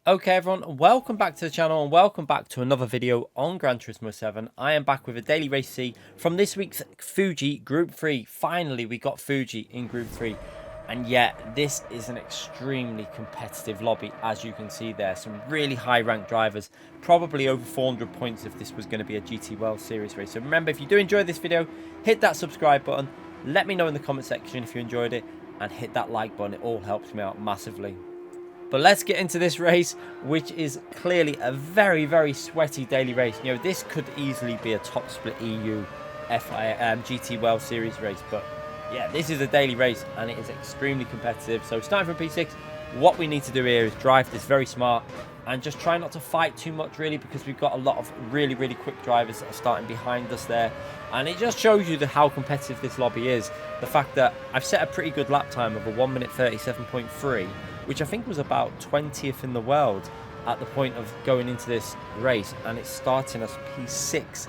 Okay everyone, welcome back to the channel and welcome back to another video on Gran Turismo 7. I am back with a daily race C from this week's Fuji Group 3. Finally, we got Fuji in Group 3. And yet, this is an extremely competitive lobby, as you can see there. Some really high-ranked drivers, probably over 400 points if this was going to be a GTWS series race. So remember, if you do enjoy this video, hit that subscribe button. Let me know in the comment section if you enjoyed it. And hit that like button, it all helps me out massively. But let's get into this race, which is clearly a very, very sweaty daily race. You know, this could easily be a top split EU GT World Series race. But yeah, this is a daily race and it is extremely competitive. So starting from P6, what we need to do here is drive this very smart and just try not to fight too much really, because we've got a lot of really, really quick drivers that are starting behind us there. And it just shows you how competitive this lobby is. The fact that I've set a pretty good lap time of a 1 minute 37.3, which I think was about 20th in the world at the point of going into this race, and it's starting as P6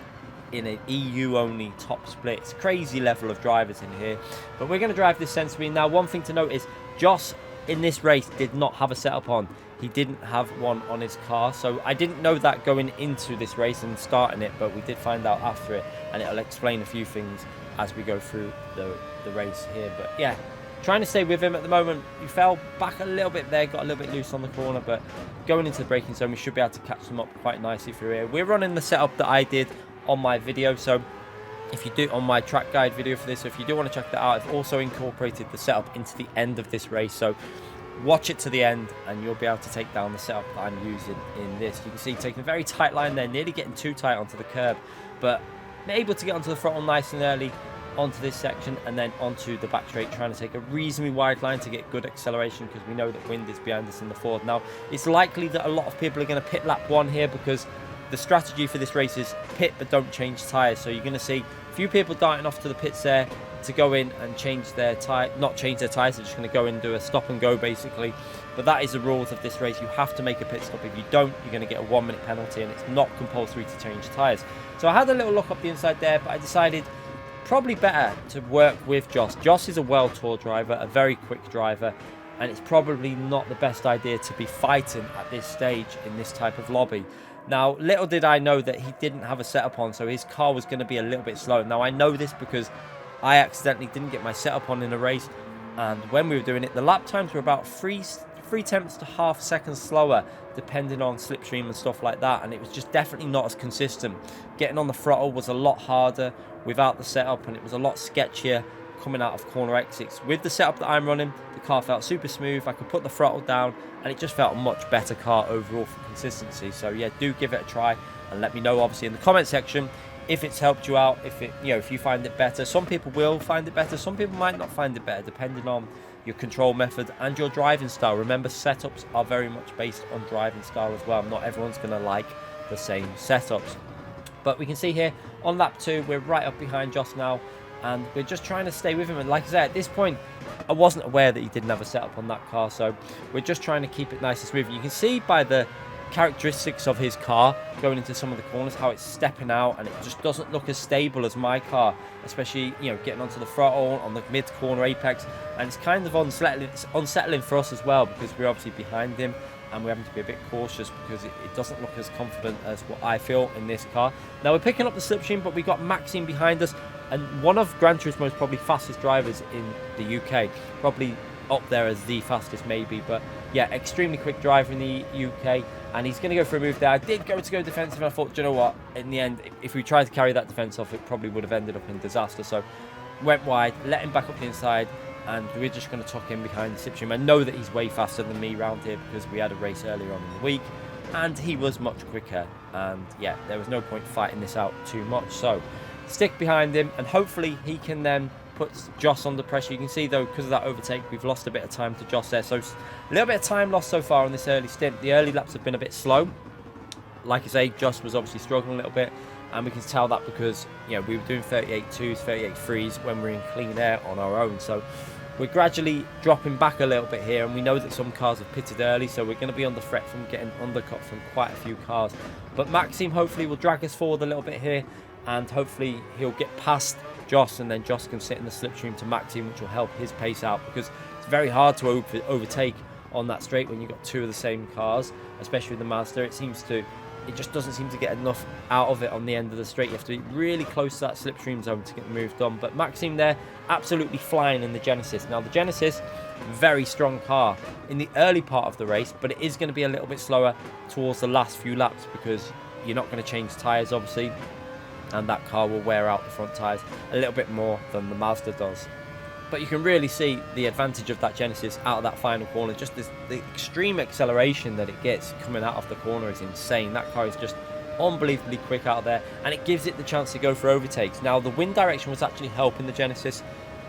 in an EU only top split. It's a crazy level of drivers in here, but we're going to drive this sensibly. Now, one thing to note is Joss in this race did not have a setup on. He didn't have one on his car, so I didn't know that going into this race and starting it, but we did find out after it, and it'll explain a few things as we go through the race here. But yeah, trying to stay with him at the moment. He fell back a little bit there, got a little bit loose on the corner, but going into the braking zone, we should be able to catch them up quite nicely through here. We're running the setup that I did on my video, so if you do, on my track guide video for this, so if you do want to check that out, I've also incorporated the setup into the end of this race, so watch it to the end and you'll be able to take down the setup that I'm using in this. You can see taking a very tight line there, nearly getting too tight onto the curb, but able to get onto the throttle nice and early onto this section and then onto the back straight, trying to take a reasonably wide line to get good acceleration, because we know that wind is behind us in the Ford. Now, it's likely that a lot of people are going to pit lap 1 here, because the strategy for this race is pit but don't change tyres. So you're going to see a few people darting off to the pits there to go in and change their tyre, not change their tyres, they're just going to go in and do a stop and go basically. But that is the rules of this race. You have to make a pit stop. If you don't, you're going to get a 1 minute penalty, and it's not compulsory to change tyres. So I had a little look up the inside there, but I decided probably better to work with Joss. Joss is a World Tour driver, a very quick driver, and it's probably not the best idea to be fighting at this stage in this type of lobby. Now, little did I know that he didn't have a setup on, so his car was going to be a little bit slow. Now, I know this because I accidentally didn't get my setup on in a race, and when we were doing it, the lap times were about 3/10 to half seconds slower, depending on slipstream and stuff like that, and it was just definitely not as consistent. Getting on the throttle was a lot harder without the setup, and it was a lot sketchier coming out of corner exits. With the setup that I'm running, the car felt super smooth. I could put the throttle down, and it just felt a much better car overall for consistency. So yeah, do give it a try, and let me know obviously in the comment section if it's helped you out, if it, if you find it better. Some people will find it better, some people might not find it better, depending on your control method and your driving style. Remember, setups are very much based on driving style as well. Not everyone's going to like the same setups. But we can see here on lap 2, we're right up behind Joss now, and we're just trying to stay with him. And like I said, at this point, I wasn't aware that he didn't have a setup on that car, so we're just trying to keep it nice and smooth. You can see by the characteristics of his car going into some of the corners how it's stepping out, and it just doesn't look as stable as my car, especially getting onto the throttle on the mid corner apex, and it's kind of unsettling for us as well, because we're obviously behind him and we're having to be a bit cautious because it doesn't look as confident as what I feel in this car. Now, we're picking up the slipstream, but we got Maxime behind us, and one of Gran Turismo's probably fastest drivers in the UK, probably up there as the fastest maybe. But yeah, extremely quick driver in the UK, and he's going to go for a move there. I did go defensive, and I thought, do you know what, in the end, if we tried to carry that defense off, it probably would have ended up in disaster. So went wide, let him back up the inside, and we're just going to tuck him behind the slipstream. I know that he's way faster than me round here, because we had a race earlier on in the week and he was much quicker, and yeah, there was no point fighting this out too much. So stick behind him, and hopefully he can then put Joss under pressure. You can see though, because of that overtake, we've lost a bit of time to Joss there, so a little bit of time lost so far on this early stint. The early laps have been a bit slow. Like I say, Joss was obviously struggling a little bit, and we can tell that because we were doing 38.2s, 38.3s when we're in clean air on our own. So we're gradually dropping back a little bit here, and we know that some cars have pitted early, so we're going to be on the threat from getting undercut from quite a few cars. But Maxime hopefully will drag us forward a little bit here, and hopefully he'll get past Joss, and then Joss can sit in the slipstream to Maxime, which will help his pace out, because it's very hard to overtake on that straight when you've got two of the same cars, especially with the Mazda. It just doesn't seem to get enough out of it on the end of the straight. You have to be really close to that slipstream zone to get moved on. But Maxime there, absolutely flying in the Genesis. Now the Genesis, very strong car in the early part of the race, but it is going to be a little bit slower towards the last few laps because you're not going to change tyres, obviously, and that car will wear out the front tyres a little bit more than the Mazda does. But you can really see the advantage of that Genesis out of that final corner. Just the extreme acceleration that it gets coming out of the corner is insane. That car is just unbelievably quick out there, and it gives it the chance to go for overtakes. Now the wind direction was actually helping the Genesis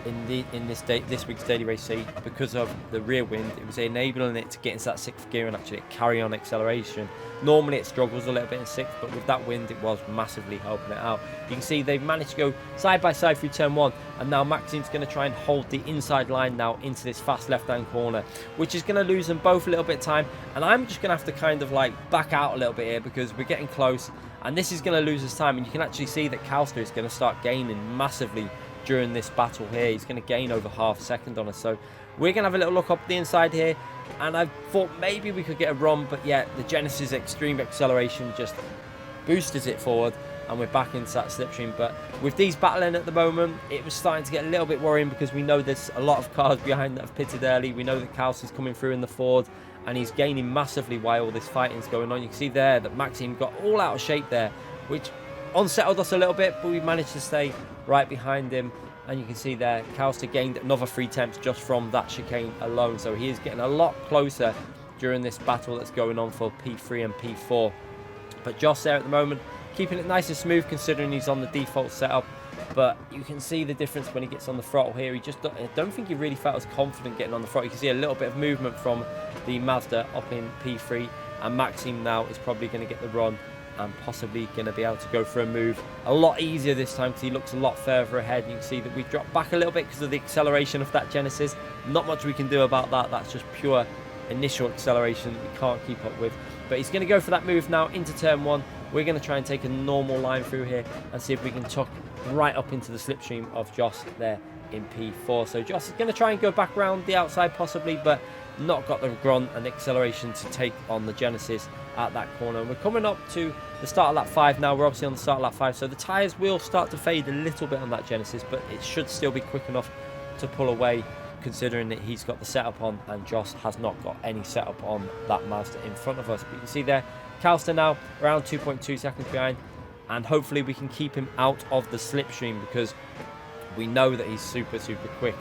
in this week's daily race C because of the rear wind. It was enabling it to get into that sixth gear and actually carry on acceleration. Normally it struggles a little bit in sixth, but with that wind it was massively helping it out. You can see they've managed to go side by side through turn one, and now Maxime's going to try and hold the inside line now into this fast left hand corner, which is going to lose them both a little bit of time. And I'm just going to have to kind of like back out a little bit here because we're getting close and this is going to lose us time. And you can actually see that Calster is going to start gaining massively during this battle here. He's going to gain over half a second on us, so we're going to have a little look up the inside here, and I thought maybe we could get a run, but yeah, the Genesis extreme acceleration just boosted it forward and we're back into that slipstream. But with these battling at the moment, it was starting to get a little bit worrying because we know there's a lot of cars behind that have pitted early. We know that Calster's coming through in the Ford and he's gaining massively while all this fighting is going on. You can see there that Maxime got all out of shape there, which unsettled us a little bit, but we managed to stay right behind him. And you can see there, Calster gained another 3 tenths just from that chicane alone. So he is getting a lot closer during this battle that's going on for P3 and P4. But Joss there at the moment, keeping it nice and smooth considering he's on the default setup. But you can see the difference when he gets on the throttle here. I don't think he really felt as confident getting on the throttle. You can see a little bit of movement from the Mazda up in P3. And Maxime now is probably going to get the run and possibly going to be able to go for a move a lot easier this time because he looks a lot further ahead. You can see that we've dropped back a little bit because of the acceleration of that Genesis. Not much we can do about that. That's just pure initial acceleration that we can't keep up with. But he's going to go for that move now into turn one. We're going to try and take a normal line through here and see if we can tuck right up into the slipstream of Joss there in P4. So Joss is going to try and go back around the outside possibly, but not got the grunt and acceleration to take on the Genesis at that corner. And we're coming up to the start of lap 5 now. We're obviously on the start of lap 5, so the tyres will start to fade a little bit on that Genesis, but it should still be quick enough to pull away considering that he's got the setup on and Joss has not got any setup on that Mazda in front of us. But you can see there, Calster now around 2.2 seconds behind, and hopefully we can keep him out of the slipstream because we know that he's super quick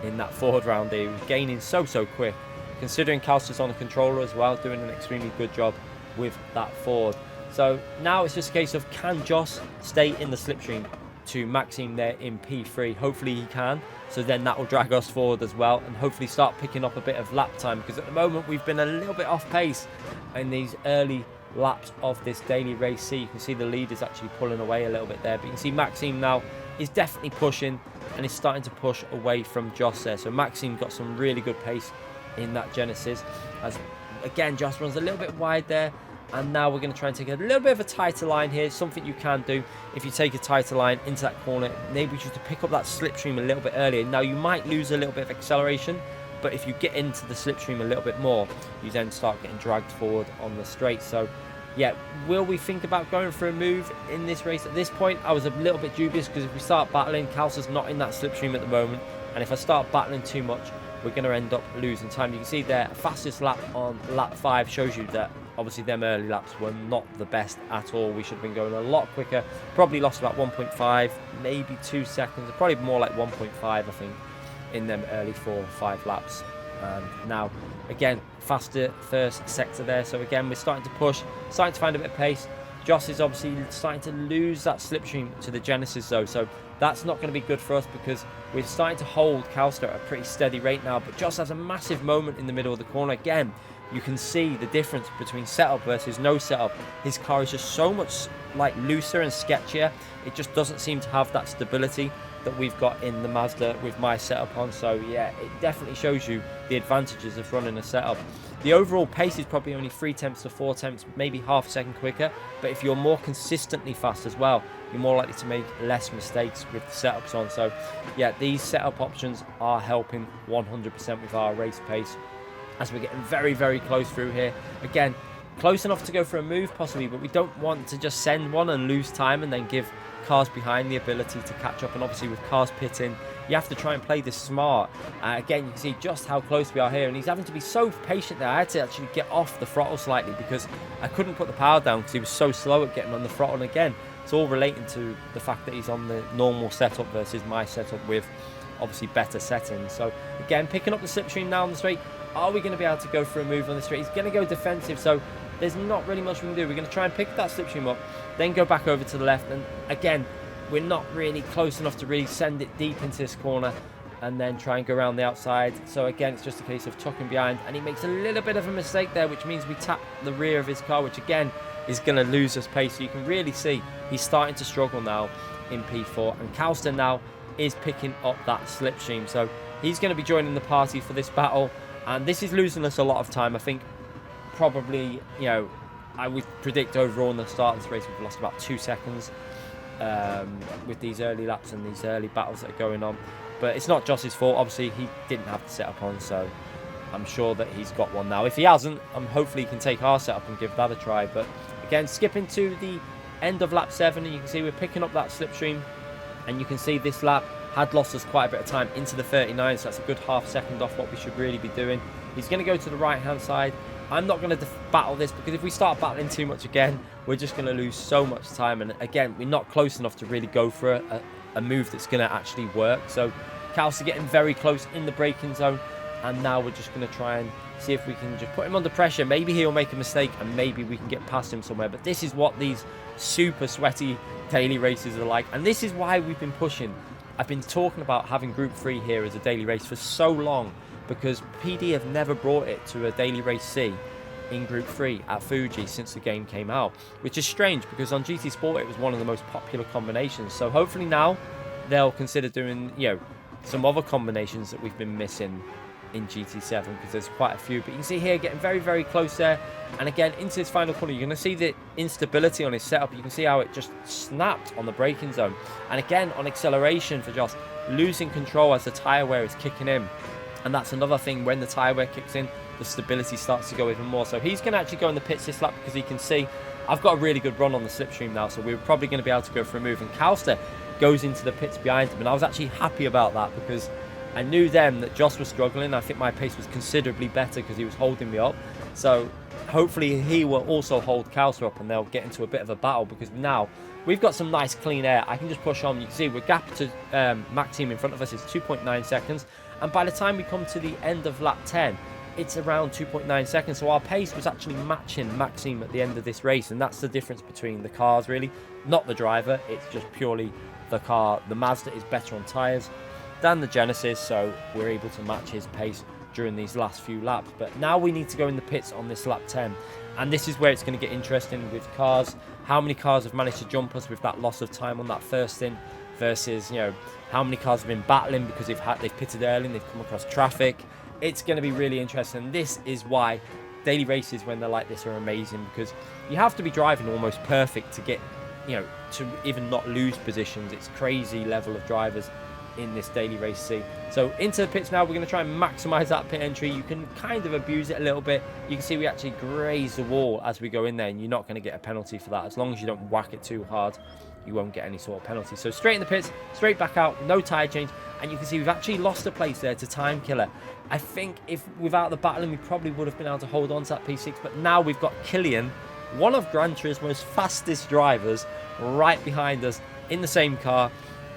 in that forward round here. He's gaining so quick considering Calster's on the controller as well, doing an extremely good job with that Ford. So now it's just a case of, can Joss stay in the slipstream to Maxime there in P3? Hopefully he can, so then that will drag us forward as well and hopefully start picking up a bit of lap time, because at the moment we've been a little bit off pace in these early laps of this daily race C. You can see the lead is actually pulling away a little bit there, but you can see Maxime now is definitely pushing and is starting to push away from Joss there. So Maxime got some really good pace in that Genesis, as again Joss runs a little bit wide there, and now we're going to try and take a little bit of a tighter line here. Something you can do if you take a tighter line into that corner enables you to pick up that slipstream a little bit earlier. Now you might lose a little bit of acceleration, but if you get into the slipstream a little bit more, you then start getting dragged forward on the straight. So yeah, will we think about going for a move in this race? At this point I was a little bit dubious, because if we start battling, Calster's not in that slipstream at the moment, and if I start battling too much, we're going to end up losing time. You can see there, fastest lap on lap 5 shows you that obviously them early laps were not the best at all. We should have been going a lot quicker. Probably lost about 1.5, maybe 2 seconds, probably more like 1.5 I think in them early 4 or 5 laps. And now again, faster first sector there. So again, we're starting to push, starting to find a bit of pace. Joss is obviously starting to lose that slipstream to the Genesis though, so that's not going to be good for us because we're starting to hold Calster at a pretty steady rate now. But Joss has a massive moment in the middle of the corner. Again, you can see the difference between setup versus no setup. His car is just so much like looser and sketchier. It just doesn't seem to have that stability that we've got in the Mazda with my setup on. So yeah, it definitely shows you the advantages of running a setup. The overall pace is probably only 3 tenths to 4 tenths, maybe half a second quicker, but if you're more consistently fast as well, you're more likely to make less mistakes with the setups on. So yeah, these setup options are helping 100% with our race pace. as we're getting very, very close through here. Again, close enough to go for a move possibly, but we don't want to just send one and lose time and then give cars behind the ability to catch up. And obviously with cars pitting, you have to try and play this smart. Again, you can see just how close we are here, and he's having to be so patient there. I had to actually get off the throttle slightly because I couldn't put the power down because he was so slow at getting on the throttle. And again, it's all relating to the fact that he's on the normal setup versus my setup with obviously better settings. So again, picking up the slipstream now on the straight. Are we going to be able to go for a move on the straight? He's going to go defensive, so there's not really much we can do. We're going to try and pick that slipstream up, then go back over to the left. And again, we're not really close enough to really send it deep into this corner and then try and go around the outside. So again, it's just a case of tucking behind, and he makes a little bit of a mistake there, which means we tap the rear of his car, which again is going to lose us pace. So you can really see he's starting to struggle now in P4, and Calster now is picking up that slipstream. So he's going to be joining the party for this battle, and this is losing us a lot of time. I think probably, you know, I would predict overall in the start of this race we've lost about 2 seconds with these early laps and these early battles that are going on. But it's not Joss's fault. Obviously, he didn't have the setup on, so I'm sure that he's got one now. If he hasn't, hopefully he can take our setup and give that a try. But again, skipping to the end of lap 7, and you can see we're picking up that slipstream, and you can see this lap had lost us quite a bit of time into the 39, so that's a good half second off what we should really be doing. He's going to go to the right hand side. I'm not going to battle this, because if we start battling too much again, we're just going to lose so much time. And again, we're not close enough to really go for a move that's going to actually work. So Calster getting very close in the braking zone, and now we're just going to try and see if we can just put him under pressure. Maybe he'll make a mistake and maybe we can get past him somewhere. But this is what these super sweaty daily races are like, and this is why we've been pushing. I've been talking about having Group 3 here as a daily race for so long, because PD have never brought it to a daily race C in Group 3 at Fuji since the game came out, which is strange because on GT Sport it was one of the most popular combinations. So hopefully now they'll consider doing, you know, some other combinations that we've been missing in GT7, because there's quite a few. But you can see here getting very, very close there, and again into this final corner you're going to see the instability on his setup. You can see how it just snapped on the braking zone, and again on acceleration for Joss, losing control as the tyre wear is kicking in. And that's another thing, when the tyre wear kicks in, the stability starts to go even more. So he's going to actually go in the pits this lap, because he can see I've got a really good run on the slipstream now, so we're probably going to be able to go for a move. And Calster goes into the pits behind him, and I was actually happy about that, because I knew then that Joss was struggling. I think my pace was considerably better because he was holding me up. So hopefully he will also hold Calster up, and they'll get into a bit of a battle, because now we've got some nice clean air. I can just push on. You can see we're gap to Mac Team in front of us is 2.9 seconds. And by the time we come to the end of lap 10, it's around 2.9 seconds. So our pace was actually matching Maxime at the end of this race. And that's the difference between the cars, really. Not the driver. It's just purely the car. The Mazda is better on tyres than the Genesis. So we're able to match his pace during these last few laps. But now we need to go in the pits on this lap 10. And this is where it's going to get interesting with cars. How many cars have managed to jump us with that loss of time on that first stint, versus, you know, how many cars have been battling because they've pitted early and they've come across traffic. It's going to be really interesting. This is why daily races, when they're like this, are amazing, because you have to be driving almost perfect to get, you know, to even not lose positions. It's crazy level of drivers in this daily race C. So into the pits now, we're going to try and maximize that pit entry. You can kind of abuse it a little bit. You can see we actually graze the wall as we go in there, and you're not going to get a penalty for that. As long as you don't whack it too hard, you won't get any sort of penalty. So straight in the pits, straight back out, no tyre change, and you can see we've actually lost a place there to Time Killer. I think if without the battling, we probably would have been able to hold on to that P6, but now we've got Killian, one of Gran Turismo's fastest drivers, right behind us in the same car,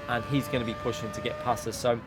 and he's going to be pushing to get past us. So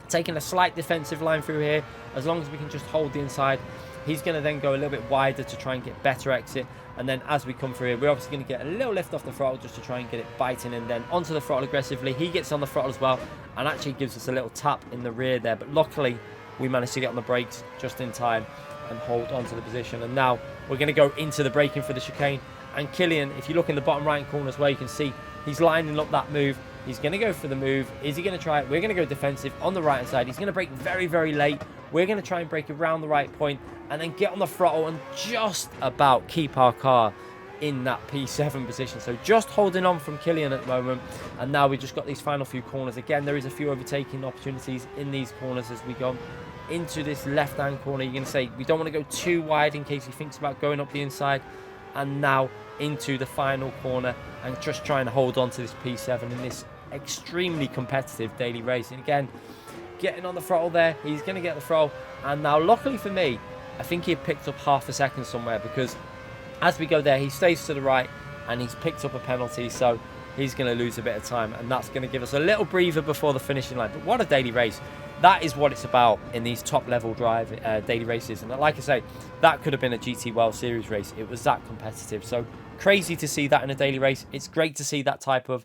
taking a slight defensive line through here, as long as we can just hold the inside. He's going to then go a little bit wider to try and get better exit. And then as we come through here, we're obviously going to get a little lift off the throttle just to try and get it biting, and then onto the throttle aggressively. He gets on the throttle as well, and actually gives us a little tap in the rear there. But luckily, we managed to get on the brakes just in time and hold onto the position. And now we're going to go into the braking for the chicane. And Killian, if you look in the bottom right corner as well, you can see he's lining up that move. He's going to go for the move. Is he going to try it? We're going to go defensive on the right-hand side. He's going to brake very, very late. We're going to try and brake around the right point and then get on the throttle and just about keep our car in that P7 position. So just holding on from Killian at the moment. And now we've just got these final few corners. Again, there is a few overtaking opportunities in these corners as we go. into this left-hand corner. You're going to say we don't want to go too wide in case he thinks about going up the inside. And now into the final corner and just trying to hold on to this P7 in this extremely competitive daily race. And again, getting on the throttle there. He's going to get the throttle. And now, luckily for me, I think he had picked up half a second somewhere, because as we go there, he stays to the right and he's picked up a penalty. So he's going to lose a bit of time, and that's going to give us a little breather before the finishing line. But what a daily race. That is what it's about in these top level daily races. And like I say, that could have been a GT World Series race. It was that competitive. So crazy to see that in a daily race. It's great to see that type of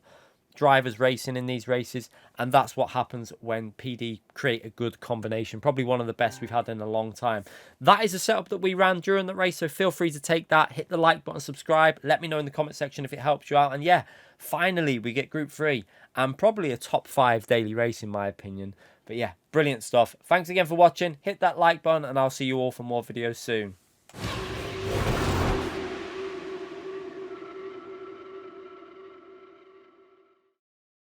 drivers racing in these races, and that's what happens when PD create a good combination. Probably one of the best we've had in a long time. That is the setup that we ran during the race, so feel free to take that, hit the like button, subscribe, let me know in the comment section if it helps you out. And yeah, finally we get Group 3 and probably a top 5 daily race in my opinion. But yeah, brilliant stuff. Thanks again for watching. Hit that like button and I'll see you all for more videos soon.